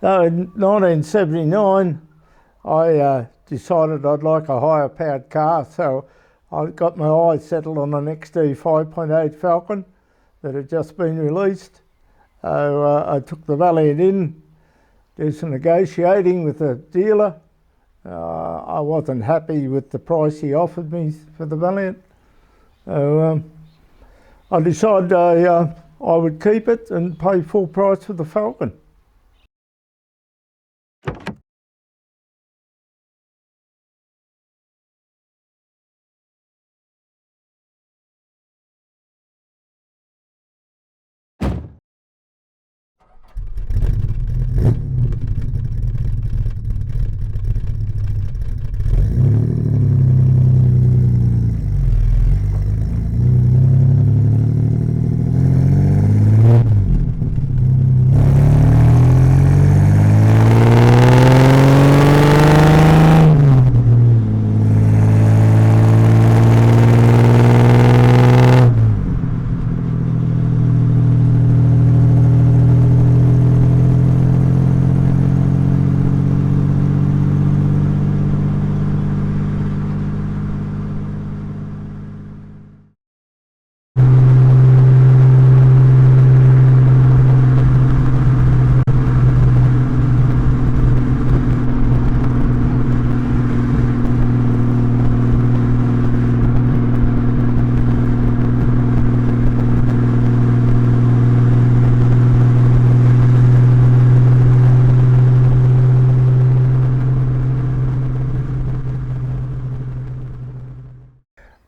So in 1979, I decided I'd like a higher powered car, so I got my eyes settled on an XD 5.8 Falcon that had just been released. So I took the Valiant in, did some negotiating with the dealer. I wasn't happy with the price he offered me for the Valiant. So I decided I would keep it and pay full price for the Falcon.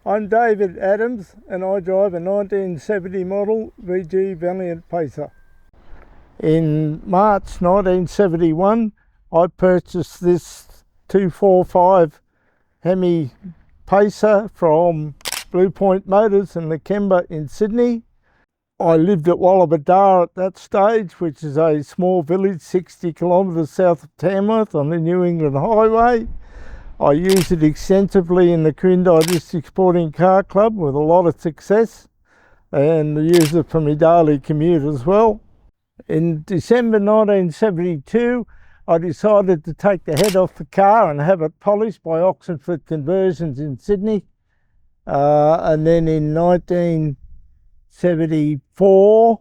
I'm David Adams and I drive a 1970 model VG Valiant Pacer. In March 1971 I purchased this 245 Hemi Pacer from Blue Point Motors in Lakemba in Sydney. I lived at Wallabadar at that stage, which is a small village 60 kilometres south of Tamworth on the New England Highway. I used it extensively in the Quirindi District Sporting Car Club with a lot of success, and I used it for my daily commute as well. In December 1972 I decided to take the head off the car and have it polished by Oxenford Conversions in Sydney, and then in 1974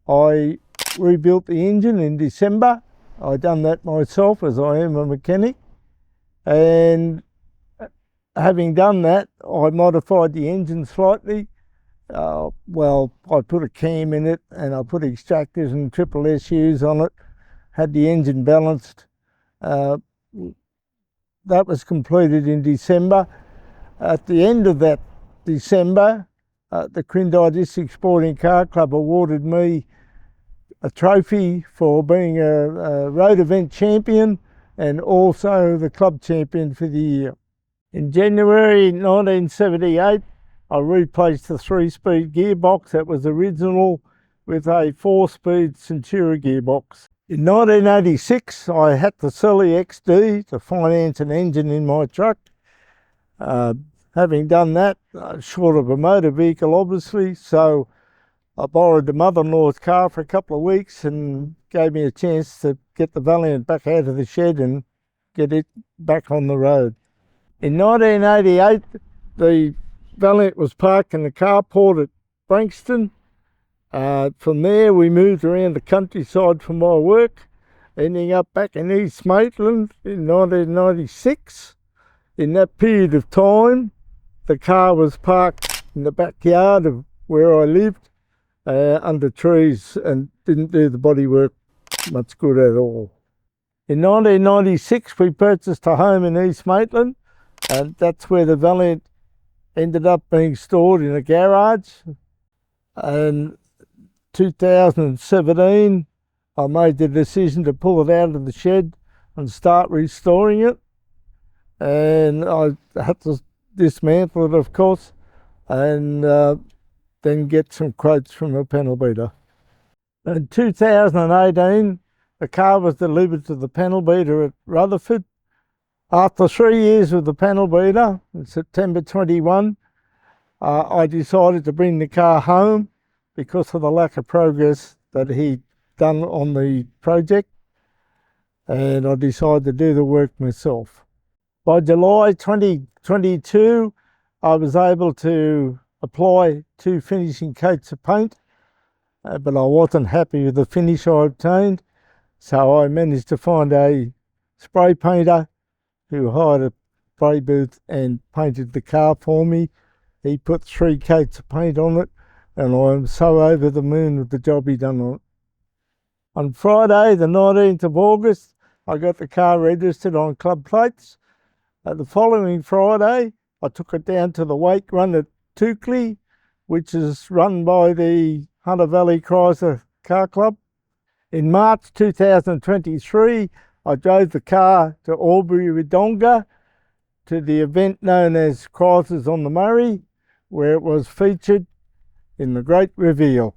I rebuilt the engine in December. I done that myself as I am a mechanic. And having done that, I modified the engine slightly. Well, I put a cam in it and I put extractors and triple SUs on it, had the engine balanced. That was completed in December. At the end of that December, the Quirindi District Sporting Car Club awarded me a trophy for being a road event champion and also the club champion for the year. In January 1978, I replaced the 3-speed gearbox that was original with a 4-speed Centura gearbox. In 1986, I had to sell the XD to finance an engine in my truck. Having done that, short of a motor vehicle obviously, so I borrowed the mother-in-law's car for a couple of weeks and gave me a chance to get the Valiant back out of the shed and get it back on the road. In 1988, the Valiant was parked in the carport at Frankston. From there we moved around the countryside for my work, ending up back in East Maitland in 1996. In that period of time, the car was parked in the backyard of where I lived, under trees, and didn't do the bodywork much good at all. In 1996 we purchased a home in East Maitland, and that's where the Valiant ended up being stored in a garage. And 2017 I made the decision to pull it out of the shed and start restoring it, and I had to dismantle it of course, and then get some quotes from a panel beater. In 2018, the car was delivered to the panel beater at Rutherford. After 3 years with the panel beater, in September 21, I decided to bring the car home because of the lack of progress that he'd done on the project. and I decided to do the work myself. By July 2022, I was able to apply 2 finishing coats of paint, but I wasn't happy with the finish I obtained, so I managed to find a spray painter who hired a spray booth and painted the car for me. He put 3 coats of paint on it, and I'm so over the moon with the job he done on it. On Friday, the 19th of August, I got the car registered on club plates. The following Friday, I took it down to the wake run at Toukley, which is run by the Hunter Valley Chrysler Car Club. In March 2023, I drove the car to Albury-Wodonga to the event known as Chrysler's on the Murray, where it was featured in the Great Reveal.